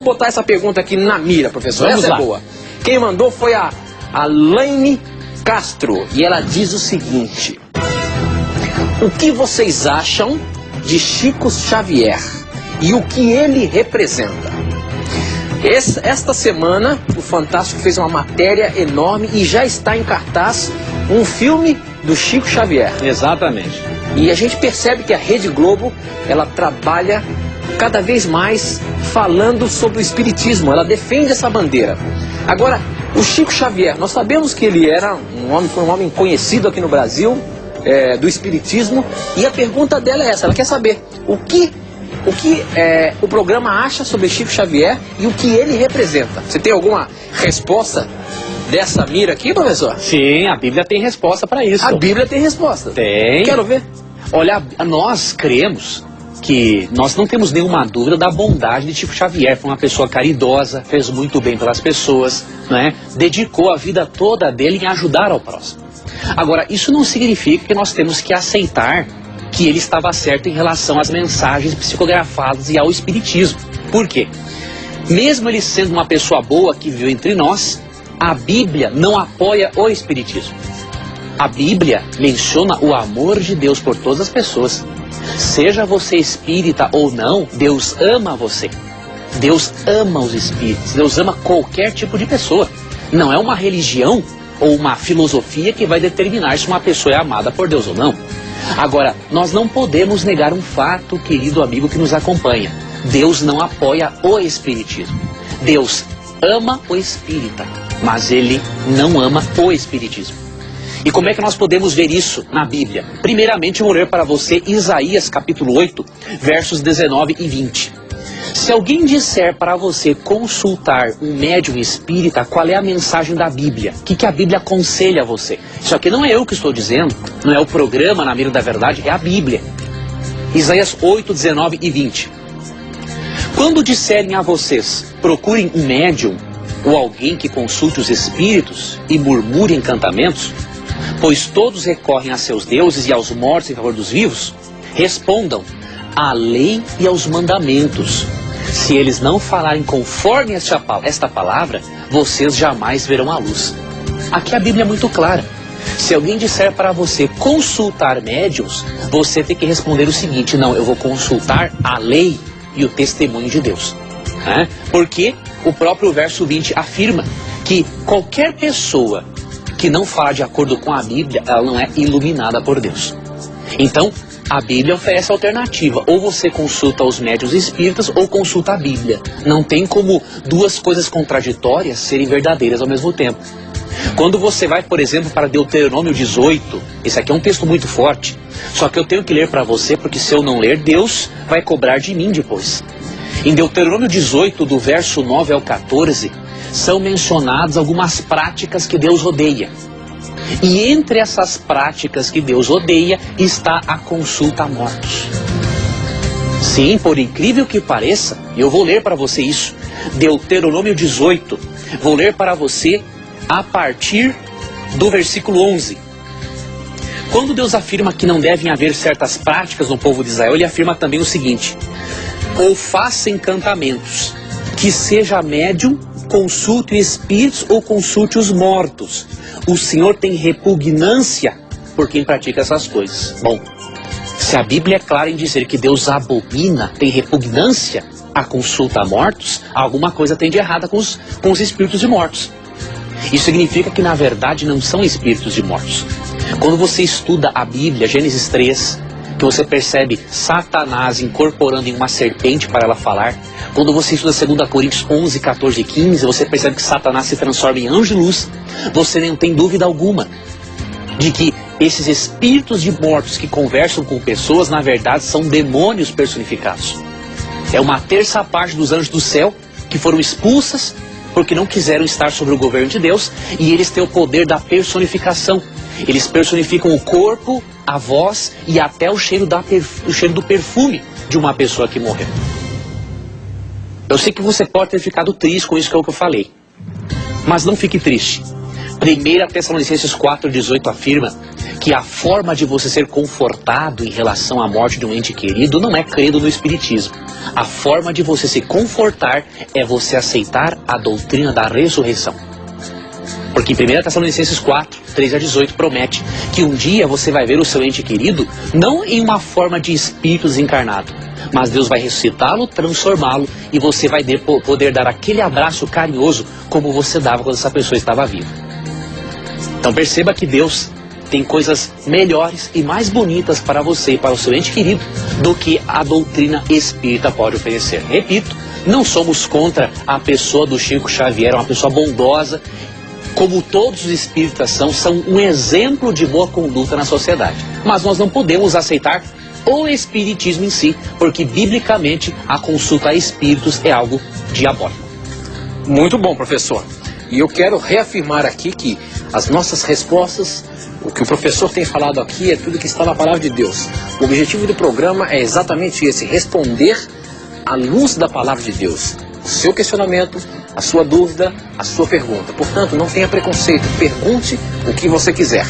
Vou botar essa pergunta aqui na mira, professor. Vamos essa lá. é boa. Quem mandou foi a Laine Castro. E ela diz o seguinte: o que vocês acham de Chico Xavier e o que ele representa? Esta semana, o Fantástico fez uma matéria enorme e já está em cartaz um filme do Chico Xavier. Exatamente. E a gente percebe que a Rede Globo, ela trabalha cada vez mais falando sobre o espiritismo. Ela defende essa bandeira. Agora, o Chico Xavier, nós sabemos que ele era foi um homem conhecido aqui no Brasil, do espiritismo. E a pergunta dela é essa, ela quer saber o que o programa acha sobre Chico Xavier e o que ele representa. Você tem alguma resposta dessa mira aqui, professor? Sim, a Bíblia tem resposta para isso. A Bíblia tem resposta. Tem. Quero ver. Olha, nós cremos que nós não temos nenhuma dúvida da bondade de Chico Xavier. Foi uma pessoa caridosa, fez muito bem pelas pessoas, né? Dedicou a vida toda dele em ajudar ao próximo. Agora, isso não significa que nós temos que aceitar que ele estava certo em relação às mensagens psicografadas e ao espiritismo. Por quê? Mesmo ele sendo uma pessoa boa que viveu entre nós, a Bíblia não apoia o espiritismo. A Bíblia menciona o amor de Deus por todas as pessoas. Seja você espírita ou não, Deus ama você. Deus ama os espíritos, Deus ama qualquer tipo de pessoa. Não é uma religião ou uma filosofia que vai determinar se uma pessoa é amada por Deus ou não. Agora, nós não podemos negar um fato, querido amigo que nos acompanha. Deus não apoia o espiritismo. Deus ama o espírita, mas ele não ama o espiritismo. E como é que nós podemos ver isso na Bíblia? Primeiramente, eu vou ler para você Isaías capítulo 8, versos 19 e 20. Se alguém disser para você consultar um médium espírita, qual é a mensagem da Bíblia? O que a Bíblia aconselha a você? Isso aqui não é eu que estou dizendo, não é o programa Na Mira da Verdade, é a Bíblia. Isaías 8, 19 e 20. Quando disserem a vocês, procurem um médium ou alguém que consulte os espíritos e murmure encantamentos, pois todos recorrem a seus deuses e aos mortos em favor dos vivos, respondam à lei e aos mandamentos. Se eles não falarem conforme esta palavra, vocês jamais verão a luz. Aqui a Bíblia é muito clara. Se alguém disser para você consultar médiuns, você tem que responder o seguinte: não, eu vou consultar a lei e o testemunho de Deus. Porque o próprio verso 20 afirma que qualquer pessoa que não fala de acordo com a Bíblia, ela não é iluminada por Deus. Então, a Bíblia oferece alternativa. Ou você consulta os médiuns espíritas ou consulta a Bíblia. Não tem como duas coisas contraditórias serem verdadeiras ao mesmo tempo. Quando você vai, por exemplo, para Deuteronômio 18, esse aqui é um texto muito forte, só que eu tenho que ler para você, porque se eu não ler, Deus vai cobrar de mim depois. Em Deuteronômio 18, do verso 9 ao 14, são mencionadas algumas práticas que Deus odeia. E entre essas práticas que Deus odeia está a consulta a mortos. Sim, por incrível que pareça, eu vou ler para você isso. Deuteronômio 18, vou ler para você a partir do versículo 11. Quando Deus afirma que não devem haver certas práticas no povo de Israel, ele afirma também o seguinte: ou faça encantamentos, que seja médium, consulte espíritos ou consulte os mortos. O Senhor tem repugnância por quem pratica essas coisas. Bom, se a Bíblia é clara em dizer que Deus abomina, tem repugnância à consulta a mortos, alguma coisa tem de errada com os espíritos de mortos. Isso significa que na verdade não são espíritos de mortos. Quando você estuda a Bíblia, Gênesis 3, que você percebe Satanás incorporando em uma serpente para ela falar. Quando você estuda 2 Coríntios 11, 14 e 15, você percebe que Satanás se transforma em anjo de luz. Você não tem dúvida alguma de que esses espíritos de mortos que conversam com pessoas, na verdade, são demônios personificados. É uma terça parte dos anjos do céu que foram expulsas porque não quiseram estar sobre o governo de Deus, e eles têm o poder da personificação. Eles personificam o corpo, a voz e até o cheiro do perfume de uma pessoa que morreu. Eu sei que você pode ter ficado triste com isso que eu falei, mas não fique triste, 1 Tessalonicenses 4,18 afirma que a forma de você ser confortado em relação à morte de um ente querido não é crendo no Espiritismo. A forma de você se confortar é você aceitar a doutrina da ressurreição. Porque em 1 Tessalonicenses 4, 13-18 promete que um dia você vai ver o seu ente querido não em uma forma de espírito desencarnado, mas Deus vai ressuscitá-lo, transformá-lo e você vai poder dar aquele abraço carinhoso como você dava quando essa pessoa estava viva. Então perceba que Deus tem coisas melhores e mais bonitas para você e para o seu ente querido do que a doutrina espírita pode oferecer. Repito, não somos contra a pessoa do Chico Xavier, é uma pessoa bondosa, como todos os espíritas são um exemplo de boa conduta na sociedade. Mas nós não podemos aceitar o espiritismo em si, porque biblicamente a consulta a espíritos é algo diabólico. Muito bom, professor. E eu quero reafirmar aqui que as nossas respostas, o que o professor tem falado aqui é tudo que está na palavra de Deus. O objetivo do programa é exatamente esse, responder à luz da palavra de Deus. O seu questionamento, a sua dúvida, a sua pergunta. Portanto, não tenha preconceito, pergunte o que você quiser.